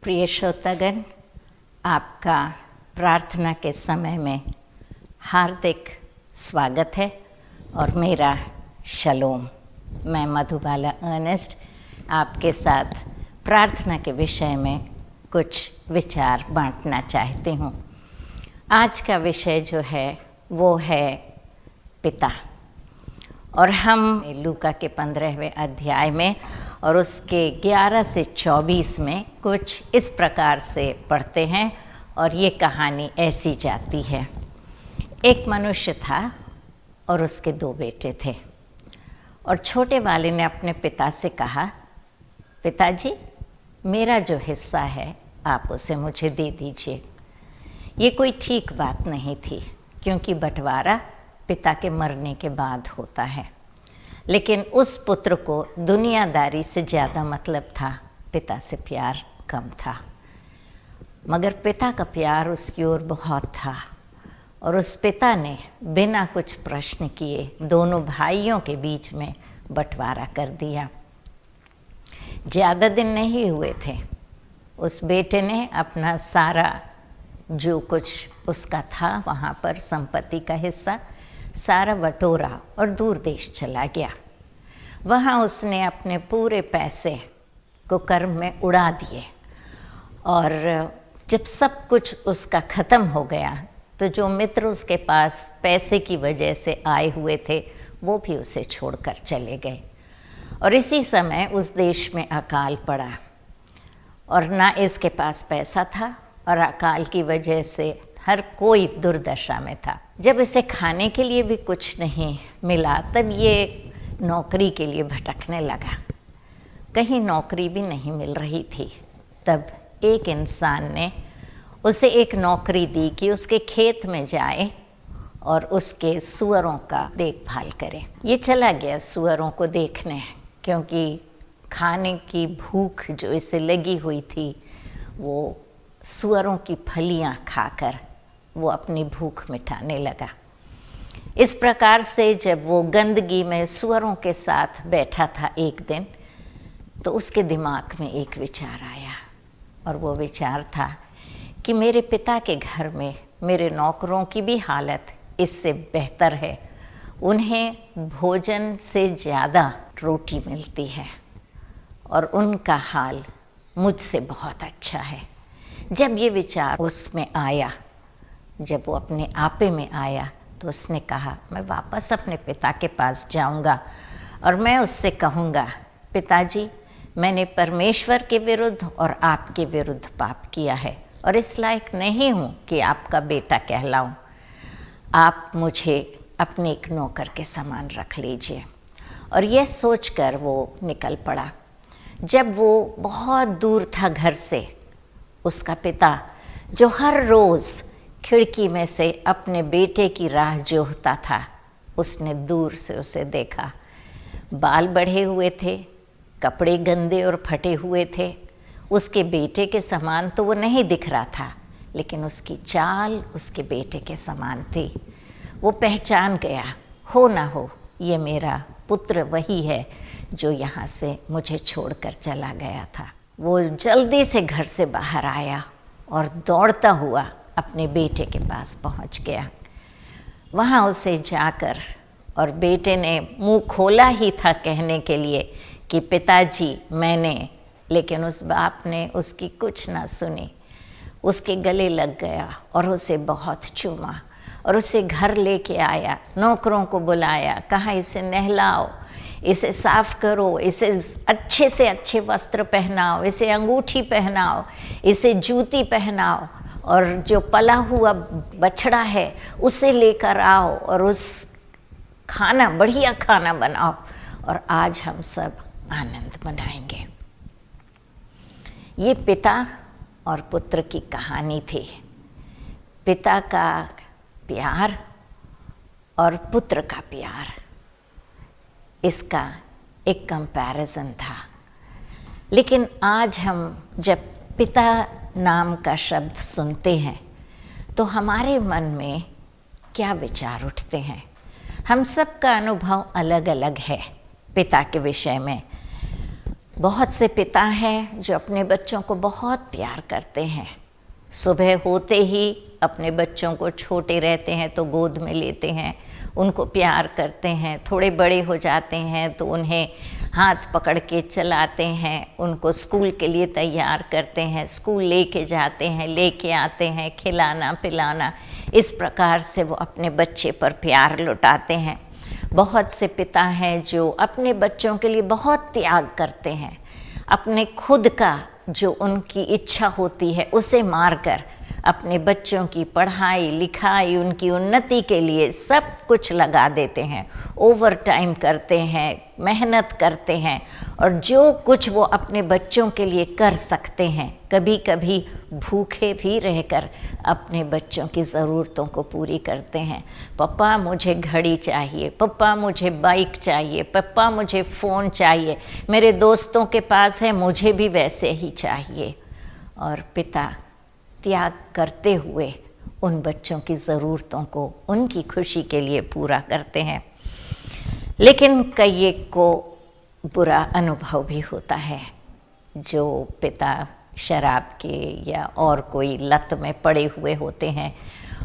प्रिय श्रोतागण, आपका प्रार्थना के समय में हार्दिक स्वागत है और मेरा शलोम। मैं मधुबाला अर्नेस्ट आपके साथ प्रार्थना के विषय में कुछ विचार बांटना चाहती हूँ। आज का विषय जो है वो है पिता, और हम लूका के 15वें अध्याय में और उसके 11 से 24 में कुछ इस प्रकार से पढ़ते हैं और ये कहानी ऐसी जाती है। एक मनुष्य था और उसके 2 बेटे थे, और छोटे वाले ने अपने पिता से कहा, पिताजी मेरा जो हिस्सा है आप उसे मुझे दे दीजिए। ये कोई ठीक बात नहीं थी, क्योंकि बंटवारा पिता के मरने के बाद होता है। लेकिन उस पुत्र को दुनियादारी से ज़्यादा मतलब था, पिता से प्यार कम था। मगर पिता का प्यार उसकी ओर बहुत था, और उस पिता ने बिना कुछ प्रश्न किए दोनों भाइयों के बीच में बंटवारा कर दिया। ज़्यादा दिन नहीं हुए थे, उस बेटे ने अपना सारा जो कुछ उसका था वहाँ पर संपत्ति का हिस्सा सारा बटोरा और दूर देश चला गया। वहाँ उसने अपने पूरे पैसे को कर्म में उड़ा दिए, और जब सब कुछ उसका ख़त्म हो गया तो जो मित्र उसके पास पैसे की वजह से आए हुए थे वो भी उसे छोड़कर चले गए। और इसी समय उस देश में अकाल पड़ा, और ना इसके पास पैसा था, और अकाल की वजह से हर कोई दुर्दशा में था। जब इसे खाने के लिए भी कुछ नहीं मिला, तब ये नौकरी के लिए भटकने लगा। कहीं नौकरी भी नहीं मिल रही थी। तब एक इंसान ने उसे एक नौकरी दी कि उसके खेत में जाए और उसके सूअरों का देखभाल करे। ये चला गया सूअरों को देखने, क्योंकि खाने की भूख जो इसे लगी हुई थी वो सूअरों की फलियां खाकर वो अपनी भूख मिटाने लगा। इस प्रकार से जब वो गंदगी में सूअरों के साथ बैठा था एक दिन, तो उसके दिमाग में एक विचार आया, और वो विचार था कि मेरे पिता के घर में मेरे नौकरों की भी हालत इससे बेहतर है। उन्हें भोजन से ज़्यादा रोटी मिलती है, और उनका हाल मुझसे बहुत अच्छा है। जब ये विचार उसमें आया, जब वो अपने आपे में आया, तो उसने कहा, मैं वापस अपने पिता के पास जाऊंगा और मैं उससे कहूँगा, पिताजी मैंने परमेश्वर के विरुद्ध और आपके विरुद्ध पाप किया है, और इस लायक नहीं हूँ कि आपका बेटा कहलाऊँ। आप मुझे अपने एक नौकर के समान रख लीजिए। और यह सोचकर वो निकल पड़ा। जब वो बहुत दूर था घर से, उसका पिता जो हर रोज़ खिड़की में से अपने बेटे की राह जोहता था, उसने दूर से उसे देखा। बाल बढ़े हुए थे, कपड़े गंदे और फटे हुए थे। उसके बेटे के समान तो वो नहीं दिख रहा था, लेकिन उसकी चाल उसके बेटे के समान थी। वो पहचान गया, हो ना हो ये मेरा पुत्र वही है जो यहाँ से मुझे छोड़कर चला गया था। वो जल्दी से घर से बाहर आया और दौड़ता हुआ अपने बेटे के पास पहुंच गया। वहाँ उसे जाकर, और बेटे ने मुंह खोला ही था कहने के लिए कि पिताजी मैंने, लेकिन उस बाप ने उसकी कुछ ना सुनी। उसके गले लग गया और उसे बहुत चूमा, और उसे घर लेके आया, नौकरों को बुलाया, कहा इसे नहलाओ, इसे साफ करो, इसे अच्छे से अच्छे वस्त्र पहनाओ, इसे अंगूठी पहनाओ, इसे जूती पहनाओ, और जो पला हुआ बछड़ा है उसे लेकर आओ, और उस खाना बढ़िया खाना बनाओ, और आज हम सब आनंद मनाएंगे। ये पिता और पुत्र की कहानी थी। पिता का प्यार और पुत्र का प्यार, इसका एक कंपैरिजन था। लेकिन आज हम जब पिता नाम का शब्द सुनते हैं तो हमारे मन में क्या विचार उठते हैं? हम सब का अनुभव अलग अलग है पिता के विषय में। बहुत से पिता हैं जो अपने बच्चों को बहुत प्यार करते हैं। सुबह होते ही अपने बच्चों को, छोटे रहते हैं तो गोद में लेते हैं, उनको प्यार करते हैं। थोड़े बड़े हो जाते हैं तो उन्हें हाथ पकड़ के चलाते हैं, उनको स्कूल के लिए तैयार करते हैं, स्कूल लेके जाते हैं, लेके आते हैं, खिलाना पिलाना, इस प्रकार से वो अपने बच्चे पर प्यार लुटाते हैं। बहुत से पिता हैं जो अपने बच्चों के लिए बहुत त्याग करते हैं, अपने खुद का जो उनकी इच्छा होती है उसे मारकर अपने बच्चों की पढ़ाई लिखाई, उनकी उन्नति के लिए सब कुछ लगा देते हैं, ओवर टाइम करते हैं, मेहनत करते हैं, और जो कुछ वो अपने बच्चों के लिए कर सकते हैं, कभी कभी भूखे भी रहकर अपने बच्चों की ज़रूरतों को पूरी करते हैं। पापा मुझे घड़ी चाहिए, पापा मुझे बाइक चाहिए, पापा मुझे फ़ोन चाहिए, मेरे दोस्तों के पास है, मुझे भी वैसे ही चाहिए। और पिता त्याग करते हुए उन बच्चों की ज़रूरतों को उनकी खुशी के लिए पूरा करते हैं। लेकिन कई एक को बुरा अनुभव भी होता है। जो पिता शराब के या और कोई लत में पड़े हुए होते हैं,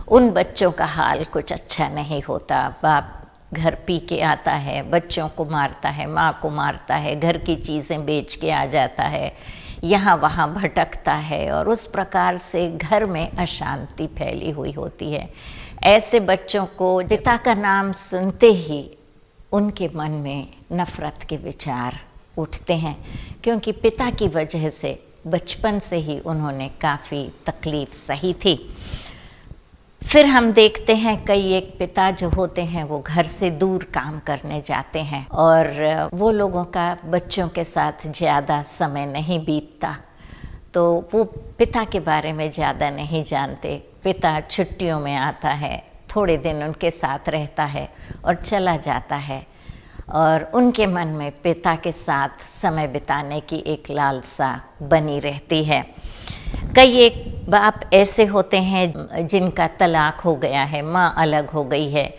उन बच्चों का हाल कुछ अच्छा नहीं होता। बाप घर पी के आता है, बच्चों को मारता है, माँ को मारता है, घर की चीज़ें बेच के आ जाता है, यहाँ वहाँ भटकता है, और उस प्रकार से घर में अशांति फैली हुई होती है। ऐसे बच्चों को पिता का नाम सुनते ही उनके मन में नफ़रत के विचार उठते हैं, क्योंकि पिता की वजह से बचपन से ही उन्होंने काफ़ी तकलीफ़ सही थी। फिर हम देखते हैं कई एक पिता जो होते हैं वो घर से दूर काम करने जाते हैं, और वो लोगों का बच्चों के साथ ज़्यादा समय नहीं बीतता, तो वो पिता के बारे में ज़्यादा नहीं जानते। पिता छुट्टियों में आता है, थोड़े दिन उनके साथ रहता है और चला जाता है, और उनके मन में पिता के साथ समय बिताने की एक लालसा बनी रहती है। कई एक बाप ऐसे होते हैं जिनका तलाक हो गया है, माँ अलग हो गई है,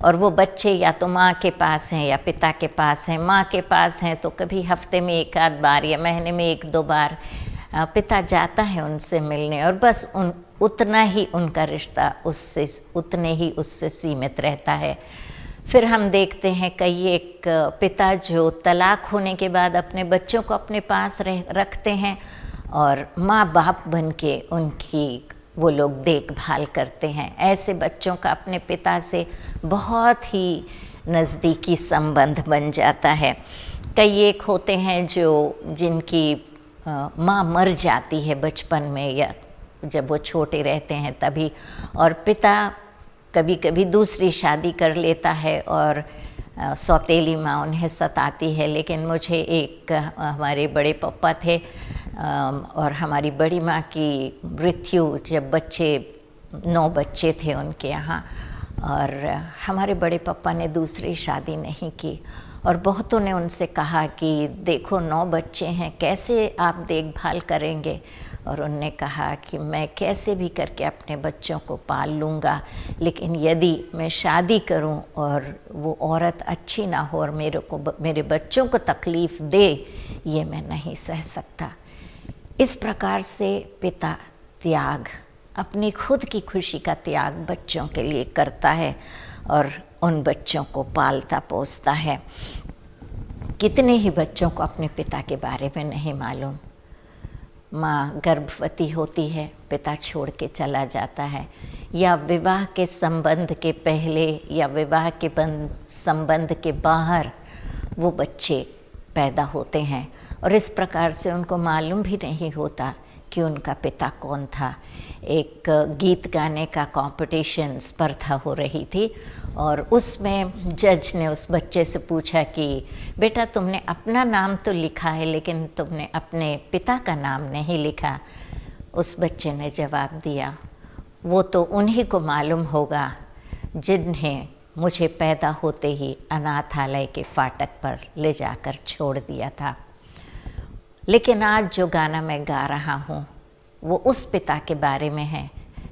और वो बच्चे या तो माँ के पास हैं या पिता के पास हैं। माँ के पास हैं तो कभी हफ्ते में एक आध बार या महीने में एक दो बार पिता जाता है उनसे मिलने, और बस उतना ही उनका रिश्ता उतने ही उससे सीमित रहता है। फिर हम देखते हैं कई एक पिता जो तलाक होने के बाद अपने बच्चों को अपने पास रखते हैं, और माँ बाप बन के उनकी वो लोग देखभाल करते हैं। ऐसे बच्चों का अपने पिता से बहुत ही नज़दीकी संबंध बन जाता है। कई एक होते हैं जिनकी माँ मर जाती है बचपन में या जब वो छोटे रहते हैं तभी, और पिता कभी कभी दूसरी शादी कर लेता है और सौतेली माँ उन्हें सताती है। लेकिन मुझे एक हमारे बड़े पापा थे, और हमारी बड़ी माँ की मृत्यु जब 9 बच्चे थे उनके यहाँ, और हमारे बड़े पापा ने दूसरी शादी नहीं की, और बहुतों ने उनसे कहा कि देखो 9 बच्चे हैं, कैसे आप देखभाल करेंगे। और उनने कहा कि मैं कैसे भी करके अपने बच्चों को पाल लूँगा, लेकिन यदि मैं शादी करूँ और वो औरत अच्छी ना हो और मेरे बच्चों को तकलीफ़ दे, ये मैं नहीं सह सकता। इस प्रकार से पिता त्याग, अपनी खुद की खुशी का त्याग बच्चों के लिए करता है और उन बच्चों को पालता पोसता है। कितने ही बच्चों को अपने पिता के बारे में नहीं मालूम। माँ गर्भवती होती है, पिता छोड़ के चला जाता है, या विवाह के संबंध के पहले या विवाह के संबंध के बाहर वो बच्चे पैदा होते हैं, और इस प्रकार से उनको मालूम भी नहीं होता कि उनका पिता कौन था। एक गीत गाने का कंपटीशन स्पर्धा हो रही थी, और उसमें जज ने उस बच्चे से पूछा कि बेटा तुमने अपना नाम तो लिखा है लेकिन तुमने अपने पिता का नाम नहीं लिखा। उस बच्चे ने जवाब दिया, वो तो उन्हीं को मालूम होगा जिन्हें मुझे पैदा होते ही अनाथालय के फाटक पर ले जाकर छोड़ दिया था। लेकिन आज जो गाना मैं गा रहा हूँ वो उस पिता के बारे में है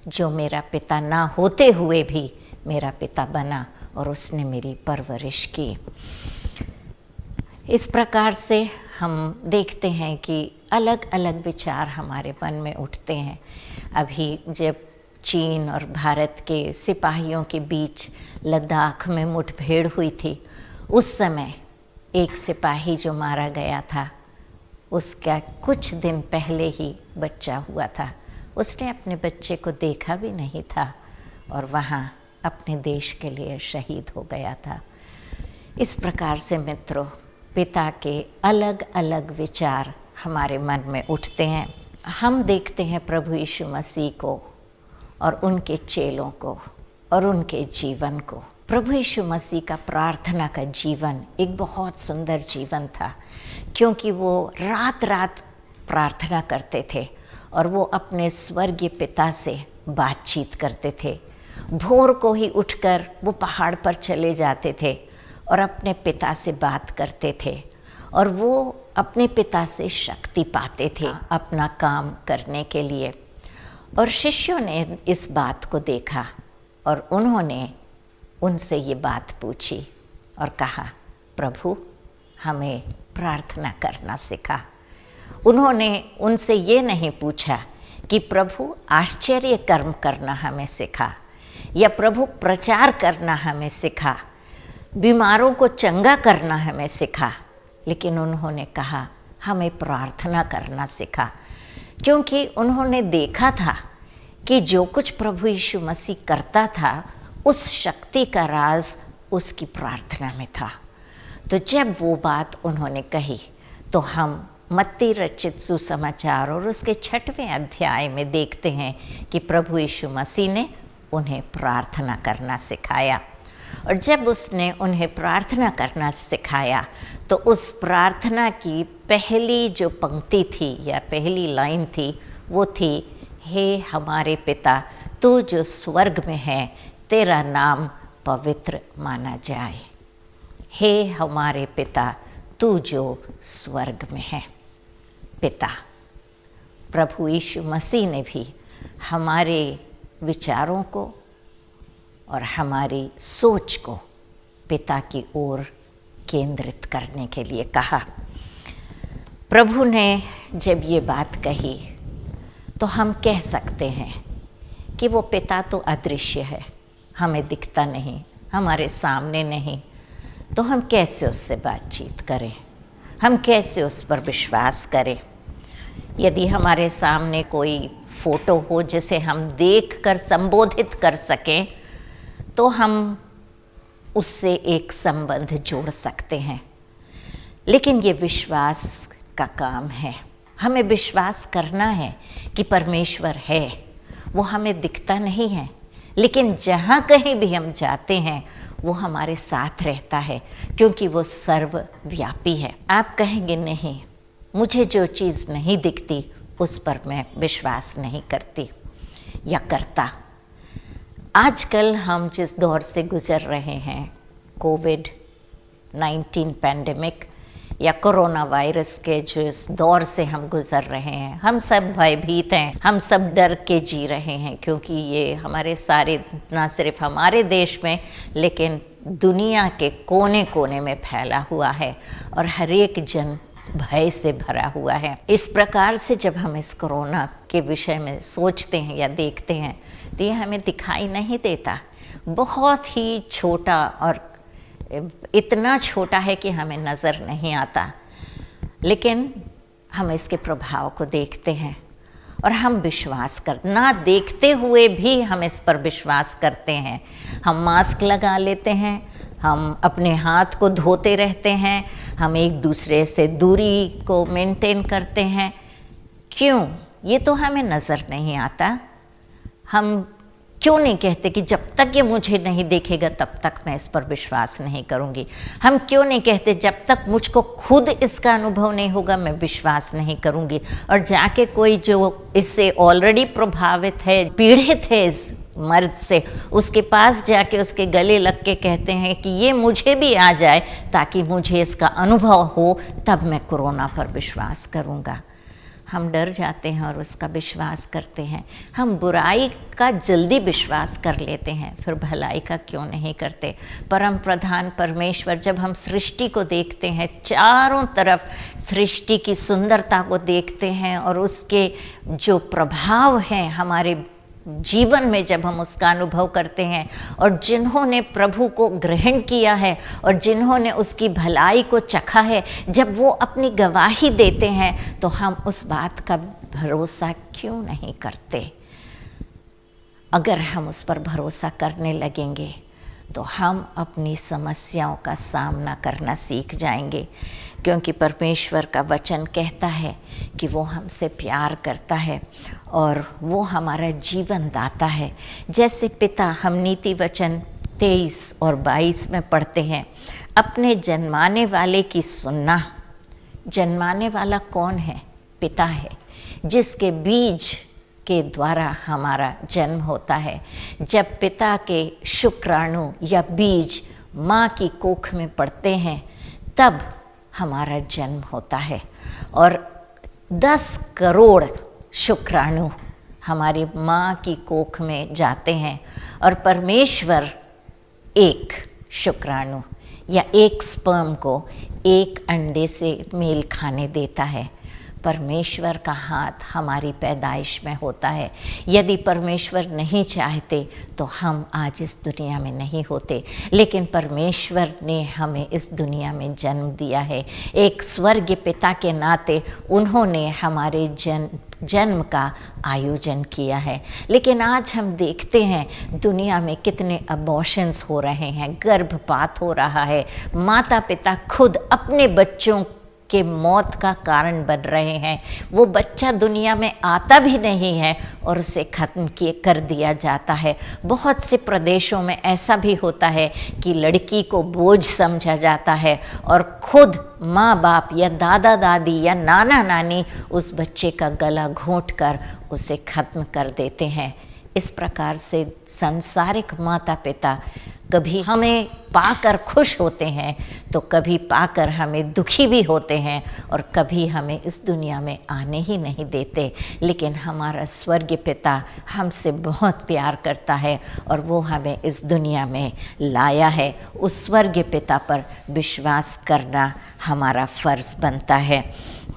जो मेरा पिता ना होते हुए भी मेरा पिता बना और उसने मेरी परवरिश की। इस प्रकार से हम देखते हैं कि अलग अलग विचार हमारे मन में उठते हैं। अभी जब चीन और भारत के सिपाहियों के बीच लद्दाख में मुठभेड़ हुई थी, उस समय एक सिपाही जो मारा गया था, उसका कुछ दिन पहले ही बच्चा हुआ था। उसने अपने बच्चे को देखा भी नहीं था और वहाँ अपने देश के लिए शहीद हो गया था। इस प्रकार से मित्रों, पिता के अलग अलग विचार हमारे मन में उठते हैं। हम देखते हैं प्रभु यीशु मसीह को और उनके चेलों को और उनके जीवन को। प्रभु यीशु मसीह का प्रार्थना का जीवन एक बहुत सुंदर जीवन था, क्योंकि वो रात रात प्रार्थना करते थे और वो अपने स्वर्गीय पिता से बातचीत करते थे। भोर को ही उठकर वो पहाड़ पर चले जाते थे और अपने पिता से बात करते थे और वो अपने पिता से शक्ति पाते थे अपना काम करने के लिए। और शिष्यों ने इस बात को देखा और उन्होंने उनसे ये बात पूछी और कहा, प्रभु हमें प्रार्थना करना सिखा। उन्होंने उनसे ये नहीं पूछा कि प्रभु आश्चर्य कर्म करना हमें सिखा या प्रभु प्रचार करना हमें सिखा, बीमारों को चंगा करना हमें सिखा, लेकिन उन्होंने कहा हमें प्रार्थना करना सिखा। क्योंकि उन्होंने देखा था कि जो कुछ प्रभु यीशु मसीह करता था, उस शक्ति का राज उसकी प्रार्थना में था। तो जब वो बात उन्होंने कही, तो हम मत्ती रचित सुसमाचार और उसके 6वें अध्याय में देखते हैं कि प्रभु यीशु मसीह ने उन्हें प्रार्थना करना सिखाया। और जब उसने उन्हें प्रार्थना करना सिखाया, तो उस प्रार्थना की पहली जो पंक्ति थी या पहली लाइन थी, वो थी, हे हमारे पिता, तू जो स्वर्ग में है, तेरा नाम पवित्र माना जाए। हे हमारे पिता, तू जो स्वर्ग में है। पिता प्रभु यीशु मसीह ने भी हमारे विचारों को और हमारी सोच को पिता की ओर केंद्रित करने के लिए कहा। प्रभु ने जब ये बात कही, तो हम कह सकते हैं कि वो पिता तो अदृश्य है, हमें दिखता नहीं, हमारे सामने नहीं, तो हम कैसे उससे बातचीत करें, हम कैसे उस पर विश्वास करें। यदि हमारे सामने कोई फोटो हो जिसे हम देखकर संबोधित कर सकें, तो हम उससे एक संबंध जोड़ सकते हैं। लेकिन ये विश्वास का काम है। हमें विश्वास करना है कि परमेश्वर है। वो हमें दिखता नहीं है, लेकिन जहाँ कहीं भी हम जाते हैं, वो हमारे साथ रहता है, क्योंकि वो सर्वव्यापी है। आप कहेंगे, नहीं, मुझे जो चीज़ नहीं दिखती उस पर मैं विश्वास नहीं करती या करता। आजकल हम जिस दौर से गुजर रहे हैं, कोविड-19 पैंडेमिक या कोरोना वायरस के जिस दौर से हम गुजर रहे हैं, हम सब भयभीत हैं, हम सब डर के जी रहे हैं, क्योंकि ये हमारे सारे, ना सिर्फ हमारे देश में, लेकिन दुनिया के कोने कोने में फैला हुआ है और हर एक जन भय से भरा हुआ है। इस प्रकार से जब हम इस कोरोना के विषय में सोचते हैं या देखते हैं, तो ये हमें दिखाई नहीं देता। बहुत ही छोटा, और इतना छोटा है कि हमें नज़र नहीं आता, लेकिन हम इसके प्रभाव को देखते हैं और हम विश्वास कर, ना देखते हुए भी हम इस पर विश्वास करते हैं। हम मास्क लगा लेते हैं, हम अपने हाथ को धोते रहते हैं, हम एक दूसरे से दूरी को मेंटेन करते हैं। क्यों? ये तो हमें नज़र नहीं आता। हम क्यों नहीं कहते कि जब तक ये मुझे नहीं देखेगा तब तक मैं इस पर विश्वास नहीं करूँगी? हम क्यों नहीं कहते जब तक मुझको खुद इसका अनुभव नहीं होगा मैं विश्वास नहीं करूँगी? और जाके कोई जो इससे ऑलरेडी प्रभावित है, पीड़ित है इस मर्द से, उसके पास जाके उसके गले लग के कहते हैं कि ये मुझे भी आ जाए ताकि मुझे इसका अनुभव हो, तब मैं कोरोना पर विश्वास करूँगा। हम डर जाते हैं और उसका विश्वास करते हैं। हम बुराई का जल्दी विश्वास कर लेते हैं, फिर भलाई का क्यों नहीं करते। परम प्रधान परमेश्वर, जब हम सृष्टि को देखते हैं, चारों तरफ सृष्टि की सुंदरता को देखते हैं और उसके जो प्रभाव हैं हमारे जीवन में, जब हम उसका अनुभव करते हैं, और जिन्होंने प्रभु को ग्रहण किया है और जिन्होंने उसकी भलाई को चखा है, जब वो अपनी गवाही देते हैं, तो हम उस बात का भरोसा क्यों नहीं करते। अगर हम उस पर भरोसा करने लगेंगे तो हम अपनी समस्याओं का सामना करना सीख जाएंगे, क्योंकि परमेश्वर का वचन कहता है कि वो हमसे प्यार करता है और वो हमारा जीवन दाता है। जैसे पिता, हम नीति वचन 23 और 22 में पढ़ते हैं, अपने जन्माने वाले की सुनना। जन्माने वाला कौन है? पिता है, जिसके बीज के द्वारा हमारा जन्म होता है। जब पिता के शुक्राणु या बीज माँ की कोख में पड़ते हैं, तब हमारा जन्म होता है। और 10 करोड़ शुक्राणु हमारी माँ की कोख में जाते हैं और परमेश्वर एक शुक्राणु या एक स्पर्म को एक अंडे से मेल खाने देता है। परमेश्वर का हाथ हमारी पैदाइश में होता है। यदि परमेश्वर नहीं चाहते तो हम आज इस दुनिया में नहीं होते, लेकिन परमेश्वर ने हमें इस दुनिया में जन्म दिया है। एक स्वर्गीय पिता के नाते उन्होंने हमारे जन्म का आयोजन किया है। लेकिन आज हम देखते हैं दुनिया में कितने अबॉर्शंस हो रहे हैं, गर्भपात हो रहा है। माता पिता खुद अपने बच्चों के मौत का कारण बन रहे हैं। वो बच्चा दुनिया में आता भी नहीं है और उसे ख़त्म कर दिया जाता है। बहुत से प्रदेशों में ऐसा भी होता है कि लड़की को बोझ समझा जाता है और खुद माँ बाप या दादा दादी या नाना नानी उस बच्चे का गला घोंट कर उसे ख़त्म कर देते हैं। इस प्रकार से सांसारिक माता पिता कभी हमें पाकर खुश होते हैं तो कभी पाकर हमें दुखी भी होते हैं और कभी हमें इस दुनिया में आने ही नहीं देते। लेकिन हमारा स्वर्गीय पिता हमसे बहुत प्यार करता है और वो हमें इस दुनिया में लाया है। उस स्वर्गीय पिता पर विश्वास करना हमारा फ़र्ज़ बनता है।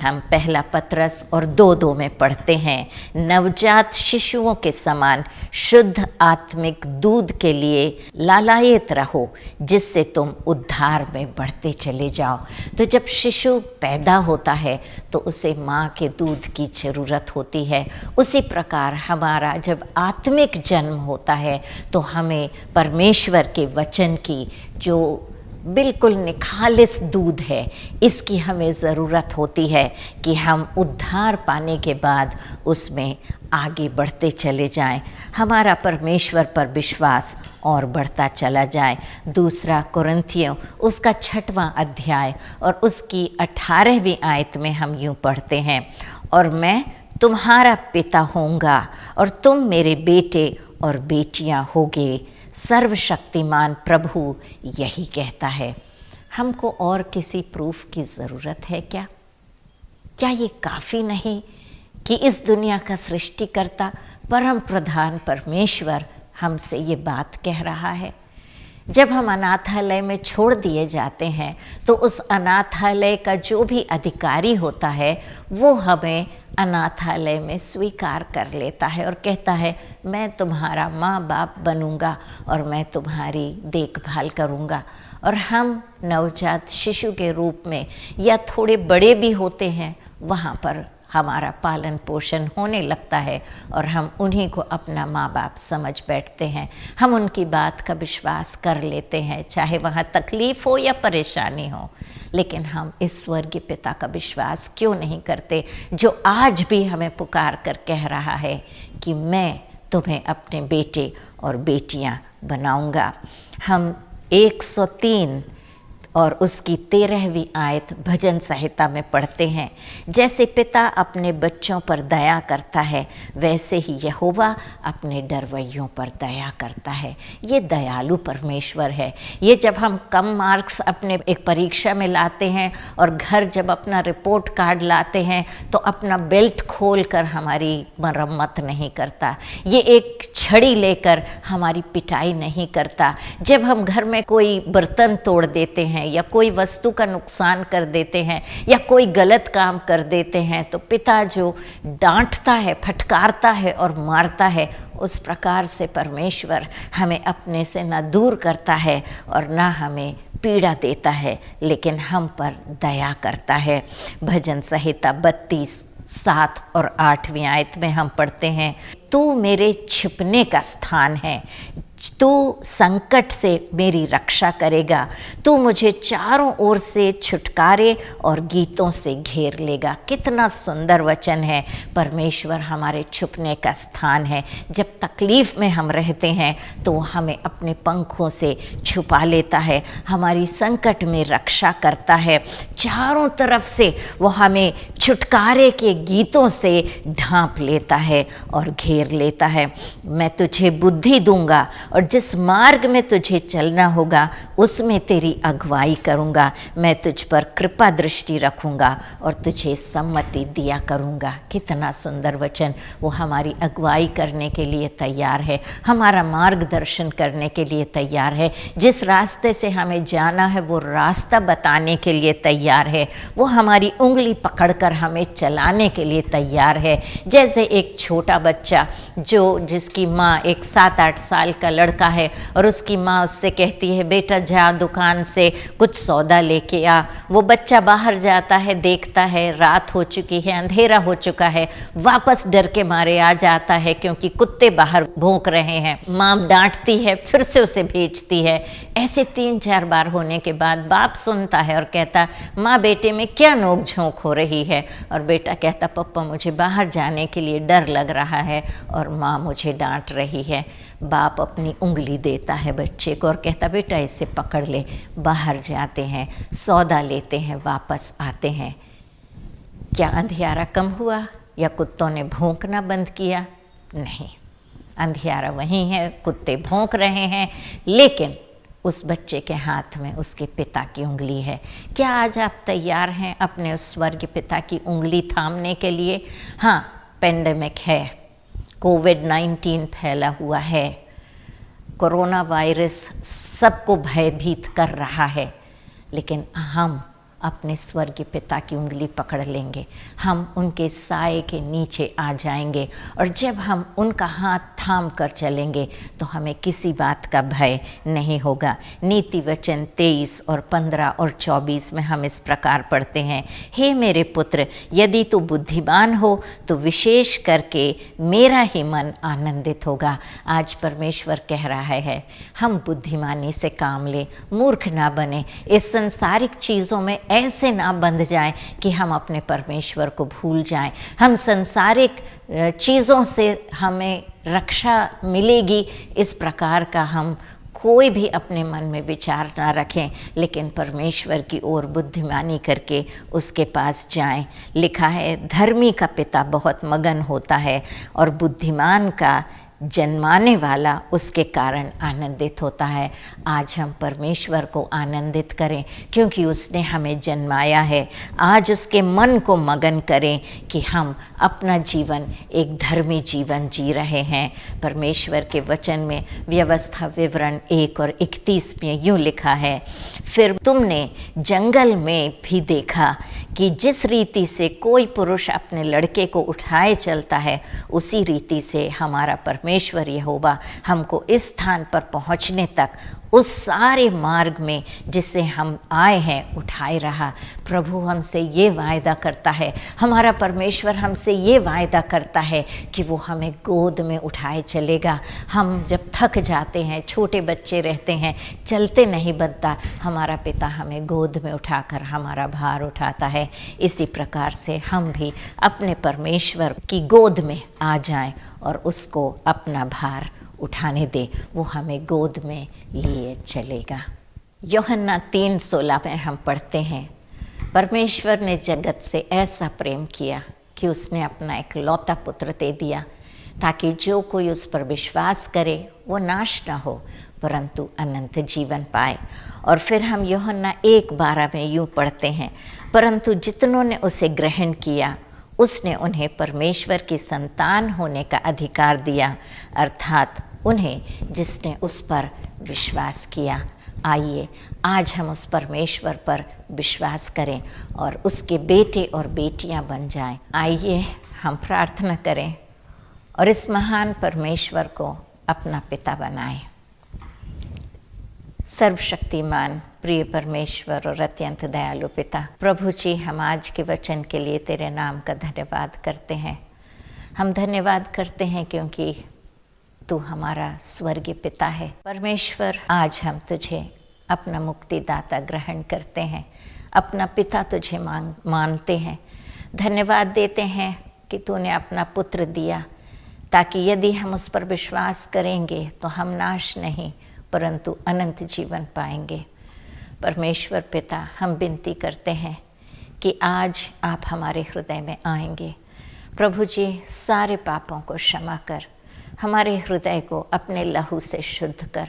हम पहला पतरस और 2:2 में पढ़ते हैं, नवजात शिशुओं के समान शुद्ध आत्मिक दूध के लिए लालायित रहो, जिससे तुम उद्धार में बढ़ते चले जाओ। तो जब शिशु पैदा होता है तो उसे माँ के दूध की ज़रूरत होती है। उसी प्रकार हमारा जब आत्मिक जन्म होता है तो हमें परमेश्वर के वचन की जो बिल्कुल निखालिस दूध है, इसकी हमें ज़रूरत होती है कि हम उद्धार पाने के बाद उसमें आगे बढ़ते चले जाएं, हमारा परमेश्वर पर विश्वास और बढ़ता चला जाए। 2 कुरिन्थियों उसका 6वां अध्याय और उसकी 18वीं आयत में हम यूँ पढ़ते हैं, और मैं तुम्हारा पिता होऊंगा और तुम मेरे बेटे और बेटियां होगे, सर्वशक्तिमान प्रभु यही कहता है। हमको और किसी प्रूफ की ज़रूरत है क्या? क्या ये काफ़ी नहीं कि इस दुनिया का सृष्टिकर्ता परम प्रधान परमेश्वर हमसे ये बात कह रहा है? जब हम अनाथालय में छोड़ दिए जाते हैं तो उस अनाथालय का जो भी अधिकारी होता है वो हमें अनाथालय में स्वीकार कर लेता है और कहता है, मैं तुम्हारा माँ बाप बनूंगा और मैं तुम्हारी देखभाल करूंगा। और हम नवजात शिशु के रूप में या थोड़े बड़े भी होते हैं, वहाँ पर हमारा पालन पोषण होने लगता है और हम उन्हीं को अपना माँ बाप समझ बैठते हैं। हम उनकी बात का विश्वास कर लेते हैं, चाहे वहाँ तकलीफ़ हो या परेशानी हो। लेकिन हम इस स्वर्गीय पिता का विश्वास क्यों नहीं करते, जो आज भी हमें पुकार कर कह रहा है कि मैं तुम्हें अपने बेटे और बेटियां बनाऊंगा। हम 103 और उसकी 13वीं आयत भजन संहिता में पढ़ते हैं, जैसे पिता अपने बच्चों पर दया करता है वैसे ही यहोवा अपने डरवैयों पर दया करता है। ये दयालु परमेश्वर है। ये जब हम कम मार्क्स अपने एक परीक्षा में लाते हैं और घर जब अपना रिपोर्ट कार्ड लाते हैं तो अपना बेल्ट खोल कर हमारी मरम्मत नहीं करता, ये एक छड़ी लेकर हमारी पिटाई नहीं करता। जब हम घर में कोई बर्तन तोड़ देते हैं या कोई वस्तु का नुकसान कर देते हैं या कोई गलत काम कर देते हैं तो पिता जो डांटता है, फटकारता है और मारता है, उस प्रकार से परमेश्वर हमें अपने से न दूर करता है और न हमें पीड़ा देता है, लेकिन हम पर दया करता है। भजन संहिता 32, 7 और 8वीं आयत में हम पढ़ते हैं, तू मेरे छिपने का स्थान है, तू संकट से मेरी रक्षा करेगा, तू मुझे चारों ओर से छुटकारे और गीतों से घेर लेगा। कितना सुंदर वचन है। परमेश्वर हमारे छुपने का स्थान है। जब तकलीफ़ में हम रहते हैं तो वो हमें अपने पंखों से छुपा लेता है, हमारी संकट में रक्षा करता है, चारों तरफ से वो हमें छुटकारे के गीतों से ढांप लेता है और घेर लेता है। मैं तुझे बुद्धि दूंगा और जिस मार्ग में तुझे चलना होगा उसमें तेरी अगुवाई करूँगा। मैं तुझ पर कृपा दृष्टि रखूँगा और तुझे सम्मति दिया करूँगा। कितना सुंदर वचन। वो हमारी अगुवाई करने के लिए तैयार है, हमारा मार्गदर्शन करने के लिए तैयार है, जिस रास्ते से हमें जाना है वो रास्ता बताने के लिए तैयार है, वो हमारी उंगली पकड़कर हमें चलाने के लिए तैयार है। जैसे एक छोटा बच्चा जिसकी माँ, एक 7-8 साल का लड़का है और उसकी माँ उससे कहती है, बेटा जा दुकान से कुछ सौदा लेके आ। वो बच्चा बाहर जाता है, देखता है रात हो चुकी है, अंधेरा हो चुका है, वापस डर के मारे आ जाता है क्योंकि कुत्ते बाहर भौंक रहे हैं। माँ डांटती है, फिर से उसे भेजती है। ऐसे 3-4 बार होने के बाद बाप सुनता है और कहता, माँ बेटे में क्या नोक झोंक हो रही है? और बेटा कहता, पप्पा मुझे बाहर जाने के लिए डर लग रहा है और माँ मुझे डांट रही है। बाप अपनी उंगली देता है बच्चे को और कहता, बेटा इसे पकड़ ले। बाहर जाते हैं, सौदा लेते हैं, वापस आते हैं। क्या अंधियारा कम हुआ या कुत्तों ने भौंकना बंद किया? नहीं, अंधियारा वहीं है, कुत्ते भौंक रहे हैं, लेकिन उस बच्चे के हाथ में उसके पिता की उंगली है। क्या आज आप तैयार हैं अपने उस स्वर्गीय पिता की उंगली थामने के लिए? हाँ, पेंडेमिक है, कोविड-19 फैला हुआ है, कोरोना वायरस सबको भयभीत कर रहा है, लेकिन हम अपने स्वर्गीय पिता की उंगली पकड़ लेंगे, हम उनके साए के नीचे आ जाएंगे और जब हम उनका हाथ थाम कर चलेंगे तो हमें किसी बात का भय नहीं होगा। नीति वचन 23 और 15 और 24 में हम इस प्रकार पढ़ते हैं, हे मेरे पुत्र, यदि तू बुद्धिमान हो तो विशेष करके मेरा ही मन आनंदित होगा। आज परमेश्वर कह रहा है, हम बुद्धिमानी से काम लें, मूर्ख ना बने, इस संसारिक चीज़ों में ऐसे ना बंध जाएं कि हम अपने परमेश्वर को भूल जाएं। हम संसारिक चीज़ों से हमें रक्षा मिलेगी, इस प्रकार का हम कोई भी अपने मन में विचार ना रखें, लेकिन परमेश्वर की ओर बुद्धिमानी करके उसके पास जाएं। लिखा है, धर्मी का पिता बहुत मगन होता है और बुद्धिमान का जन्माने वाला उसके कारण आनंदित होता है। आज हम परमेश्वर को आनंदित करें क्योंकि उसने हमें जन्माया है। आज उसके मन को मगन करें कि हम अपना जीवन एक धर्मी जीवन जी रहे हैं। परमेश्वर के वचन में व्यवस्था विवरण 1 और 31 में यूँ लिखा है, फिर तुमने जंगल में भी देखा कि जिस रीति से कोई पुरुष अपने लड़के को उठाए चलता है, उसी रीति से हमारा परमेश्वर यहोवा हमको इस स्थान पर पहुंचने तक उस सारे मार्ग में जिससे हम आए हैं उठाए रहा। प्रभु हमसे ये वायदा करता है, हमारा परमेश्वर हमसे ये वायदा करता है कि वो हमें गोद में उठाए चलेगा। हम जब थक जाते हैं, छोटे बच्चे रहते हैं, चलते नहीं बनता, हमारा पिता हमें गोद में उठाकर हमारा भार उठाता है। इसी प्रकार से हम भी अपने परमेश्वर की गोद में आ जाएं और उसको अपना भार उठाने दे, वो हमें गोद में लिए चलेगा। यूहन्ना 3:16 में हम पढ़ते हैं, परमेश्वर ने जगत से ऐसा प्रेम किया कि उसने अपना एक लौता पुत्र दे दिया, ताकि जो कोई उस पर विश्वास करे वो नाश न हो परंतु अनंत जीवन पाए। और फिर हम यूहन्ना 1:12 में यूँ पढ़ते हैं, परंतु जितनों ने उसे ग्रहण किया उसने उन्हें परमेश्वर की संतान होने का अधिकार दिया, अर्थात उन्हें जिसने उस पर विश्वास किया। आइए आज हम उस परमेश्वर पर विश्वास करें और उसके बेटे और बेटियां बन जाएं। आइए हम प्रार्थना करें और इस महान परमेश्वर को अपना पिता बनाएं। सर्वशक्तिमान प्रिय परमेश्वर और अत्यंत दयालु पिता, प्रभु जी, हम आज के वचन के लिए तेरे नाम का धन्यवाद करते हैं। हम धन्यवाद करते हैं क्योंकि तू हमारा स्वर्गीय पिता है। परमेश्वर, आज हम तुझे अपना मुक्तिदाता ग्रहण करते हैं, अपना पिता तुझे मानते हैं। धन्यवाद देते हैं कि तूने अपना पुत्र दिया, ताकि यदि हम उस पर विश्वास करेंगे तो हम नाश नहीं परंतु अनंत जीवन पाएंगे। परमेश्वर पिता, हम विनती करते हैं कि आज आप हमारे हृदय में आएंगे। प्रभु जी, सारे पापों को क्षमा कर, हमारे हृदय को अपने लहू से शुद्ध कर।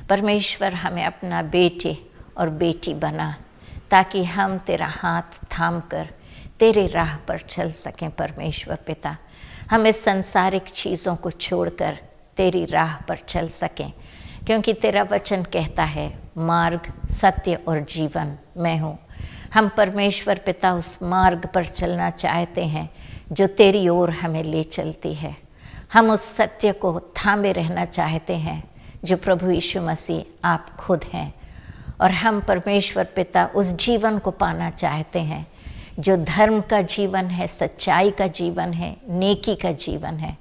परमेश्वर, हमें अपना बेटे और बेटी बना, ताकि हम तेरा हाथ थाम कर तेरे राह पर चल सकें। परमेश्वर पिता, हम इस संसारिक चीज़ों को छोड़कर तेरी राह पर चल सकें, क्योंकि तेरा वचन कहता है, मार्ग, सत्य और जीवन मैं हूँ। हम परमेश्वर पिता उस मार्ग पर चलना चाहते हैं जो तेरी ओर हमें ले चलती है। हम उस सत्य को थामे रहना चाहते हैं जो प्रभु यीशु मसीह आप खुद हैं। और हम परमेश्वर पिता उस जीवन को पाना चाहते हैं जो धर्म का जीवन है, सच्चाई का जीवन है, नेकी का जीवन है,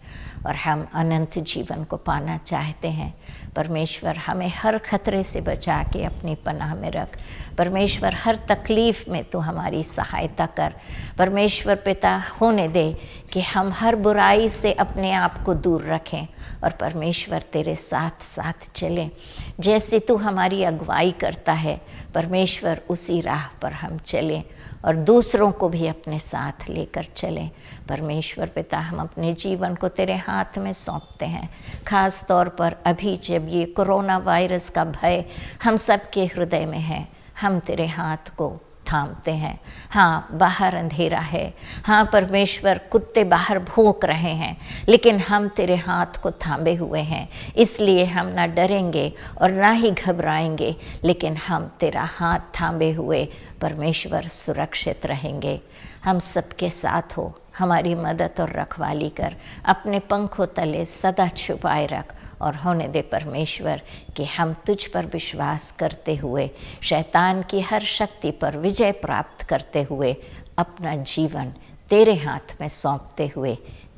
और हम अनंत जीवन को पाना चाहते हैं। परमेश्वर, हमें हर खतरे से बचा के अपनी पनाह में रख। परमेश्वर, हर तकलीफ़ में तू हमारी सहायता कर। परमेश्वर पिता, होने दे कि हम हर बुराई से अपने आप को दूर रखें और परमेश्वर तेरे साथ साथ चलें। जैसे तू हमारी अगुवाई करता है परमेश्वर, उसी राह पर हम चलें और दूसरों को भी अपने साथ लेकर चलें। परमेश्वर पिता, हम अपने जीवन को तेरे हाथ में सौंपते हैं। ख़ास तौर पर अभी जब ये कोरोना वायरस का भय हम सबके हृदय में है, हम तेरे हाथ को थामते हैं। हाँ, बाहर अंधेरा है, हाँ परमेश्वर, कुत्ते बाहर भौंक रहे हैं, लेकिन हम तेरे हाथ को थामे हुए हैं। इसलिए हम ना डरेंगे और ना ही घबराएंगे, लेकिन हम तेरा हाथ थामे हुए परमेश्वर सुरक्षित रहेंगे। हम सबके साथ हो, हमारी मदद और रखवाली कर, अपने पंखों तले सदा छुपाए रख और होने दे परमेश्वर कि हम तुझ पर विश्वास करते हुए शैतान की हर शक्ति पर विजय प्राप्त करते हुए अपना जीवन तेरे हाथ में सौंपते हुए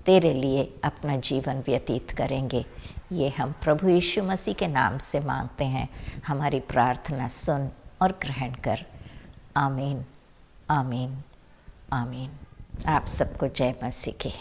तेरे लिए अपना जीवन व्यतीत करेंगे। ये हम प्रभु यीशु मसीह के नाम से मांगते हैं। हमारी प्रार्थना सुन और ग्रहण कर। आमीन, आमीन, आमीन। आप सबको जय मसीह की।